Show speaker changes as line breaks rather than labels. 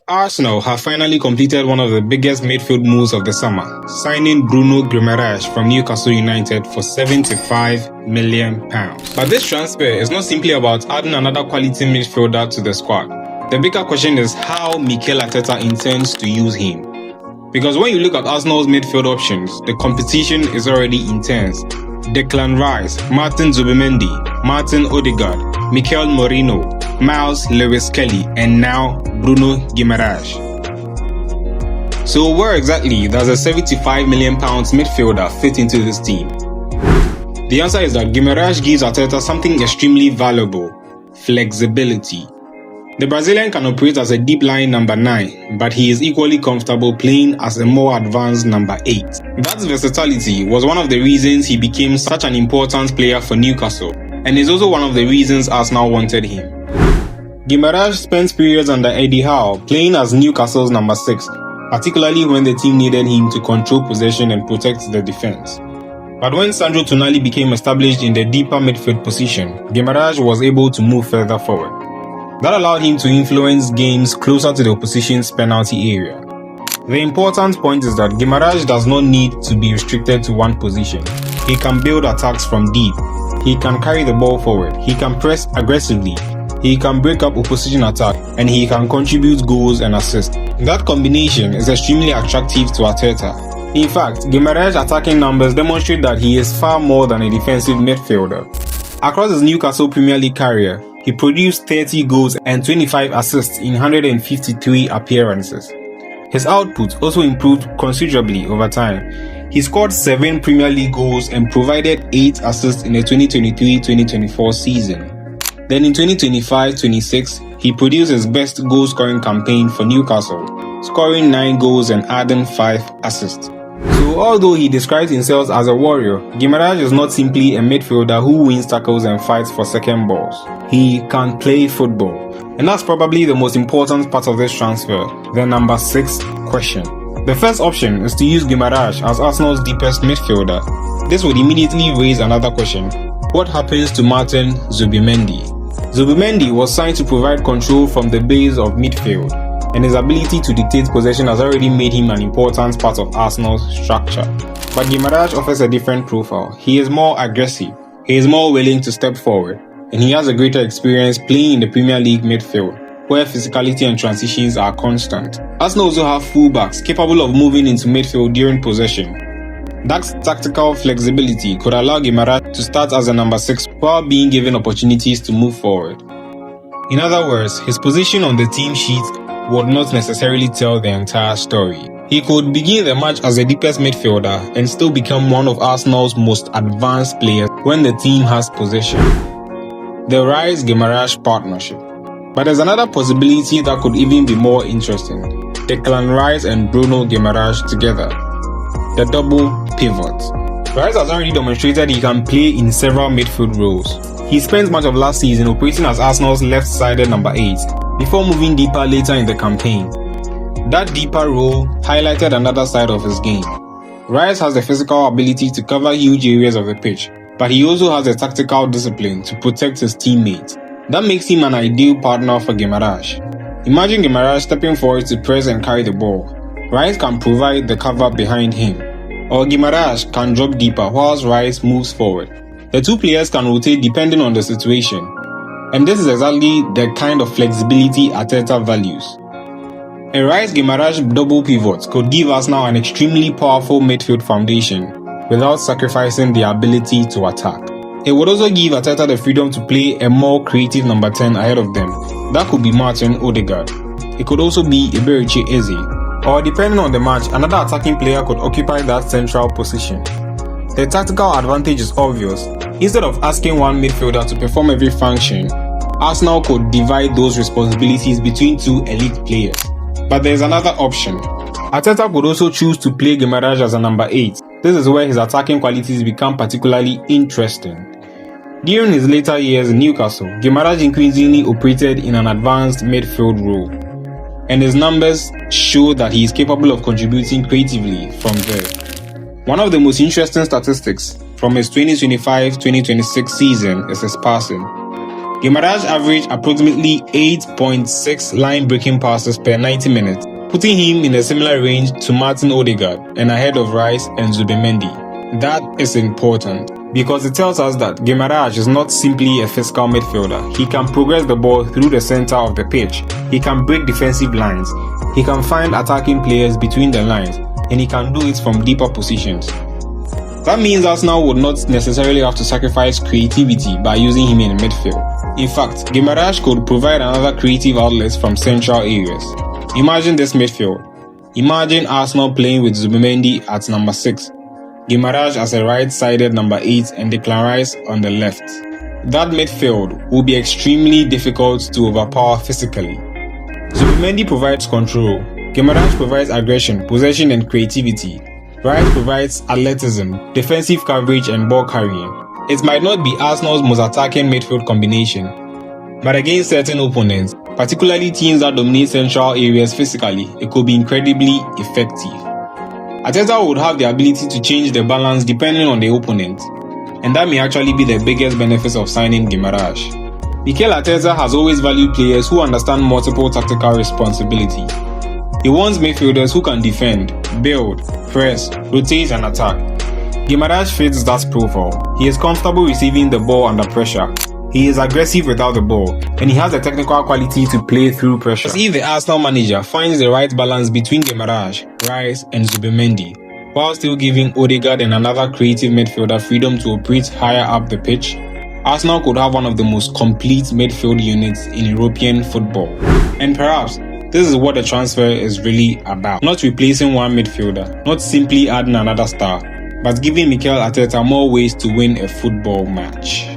Arsenal have finally completed one of the biggest midfield moves of the summer, signing Bruno Guimarães from Newcastle United for £75 million. But this transfer is not simply about adding another quality midfielder to the squad. The bigger question is how Mikel Arteta intends to use him. Because when you look at Arsenal's midfield options, the competition is already intense. Declan Rice, Martin Zubimendi, Martin Odegaard, Mikel Merino, Miles Lewis-Kelly, and now Bruno Guimarães. So where exactly does a £75 million midfielder fit into this team? The answer is that Guimarães gives Arteta something extremely valuable: flexibility. The Brazilian can operate as a deep-lying number 9, but he is equally comfortable playing as a more advanced number 8. That versatility was one of the reasons he became such an important player for Newcastle, and is also one of the reasons Arsenal wanted him. Guimarães spent periods under Eddie Howe playing as Newcastle's number 6, particularly when the team needed him to control possession and protect the defense. But when Sandro Tonali became established in the deeper midfield position, Guimarães was able to move further forward. That allowed him to influence games closer to the opposition's penalty area. The important point is that Guimarães does not need to be restricted to one position. He can build attacks from deep. He can carry the ball forward. He can press aggressively. He can break up opposition attack, and he can contribute goals and assists. That combination is extremely attractive to Arteta. In fact, Guimarães' attacking numbers demonstrate that he is far more than a defensive midfielder. Across his Newcastle Premier League career, he produced 30 goals and 25 assists in 153 appearances. His output also improved considerably over time. He scored 7 Premier League goals and provided 8 assists in the 2023-2024 season. Then in 2025-26, he produced his best goal-scoring campaign for Newcastle, scoring 9 goals and adding 5 assists. So although he describes himself as a warrior, Guimarães is not simply a midfielder who wins tackles and fights for second balls. He can play football. And that's probably the most important part of this transfer, the number 6 question. The first option is to use Guimarães as Arsenal's deepest midfielder. This would immediately raise another question. What happens to Martin Zubimendi? Zubimendi was signed to provide control from the base of midfield, and his ability to dictate possession has already made him an important part of Arsenal's structure. But Guimarães offers a different profile. He is more aggressive, he is more willing to step forward, and he has a greater experience playing in the Premier League midfield, where physicality and transitions are constant. Arsenal also have fullbacks capable of moving into midfield during possession. That tactical flexibility could allow Guimarães to start as a number 6 while being given opportunities to move forward. In other words, his position on the team sheet would not necessarily tell the entire story. He could begin the match as the deepest midfielder and still become one of Arsenal's most advanced players when the team has possession. The Rice-Guimarães partnership. But there's another possibility that could even be more interesting: Declan Rice and Bruno Guimarães together. The double pivot. Rice has already demonstrated he can play in several midfield roles. He spent much of last season operating as Arsenal's left-sided number 8, before moving deeper later in the campaign. That deeper role highlighted another side of his game. Rice has the physical ability to cover huge areas of the pitch, but he also has the tactical discipline to protect his teammates. That makes him an ideal partner for Guimarães. Imagine Guimarães stepping forward to press and carry the ball. Rice can provide the cover behind him, or Guimarães can drop deeper whilst Rice moves forward. The two players can rotate depending on the situation, and this is exactly the kind of flexibility Arteta values. A Rice-Guimarães double pivot could give us now an extremely powerful midfield foundation without sacrificing the ability to attack. It would also give Arteta the freedom to play a more creative number 10 ahead of them. That could be Martin Odegaard. It could also be Iberiche Eze. Or depending on the match, another attacking player could occupy that central position. The tactical advantage is obvious. Instead of asking one midfielder to perform every function, Arsenal could divide those responsibilities between 2 elite players. But there is another option. Arteta could also choose to play Guimarães as a number 8. This is where his attacking qualities become particularly interesting. During his later years in Newcastle, Guimarães increasingly operated in an advanced midfield role, and his numbers show that he is capable of contributing creatively from there. One of the most interesting statistics from his 2025-2026 season is his passing. Guimarães averaged approximately 8.6 line-breaking passes per 90 minutes, putting him in a similar range to Martin Odegaard and ahead of Rice and Zubimendi. That is important because it tells us that Guimarães is not simply a physical midfielder. He can progress the ball through the center of the pitch, he can break defensive lines, he can find attacking players between the lines, and he can do it from deeper positions. That means Arsenal would not necessarily have to sacrifice creativity by using him in midfield. In fact, Guimarães could provide another creative outlet from central areas. Imagine this midfield. Imagine Arsenal playing with Zubimendi at number 6, Guimarães as a right-sided number 8 and Declan Rice on the left. That midfield will be extremely difficult to overpower physically. Zubimendi provides control, Guimarães provides aggression, possession and creativity. Rice provides athleticism, defensive coverage and ball carrying. It might not be Arsenal's most attacking midfield combination, but against certain opponents, particularly teams that dominate central areas physically, it could be incredibly effective. Arteta would have the ability to change the balance depending on the opponent, and that may actually be the biggest benefit of signing Guimarães. Mikel Arteta has always valued players who understand multiple tactical responsibilities. He wants midfielders who can defend, build, press, rotate and attack. Guimarães fits that profile. He is comfortable receiving the ball under pressure. He is aggressive without the ball, and he has the technical quality to play through pressure. If the Arsenal manager finds the right balance between Guimarães, Rice and Zubimendi, while still giving Odegaard and another creative midfielder freedom to operate higher up the pitch, Arsenal could have one of the most complete midfield units in European football. And perhaps this is what the transfer is really about. Not replacing one midfielder, not simply adding another star, but giving Mikel Arteta more ways to win a football match.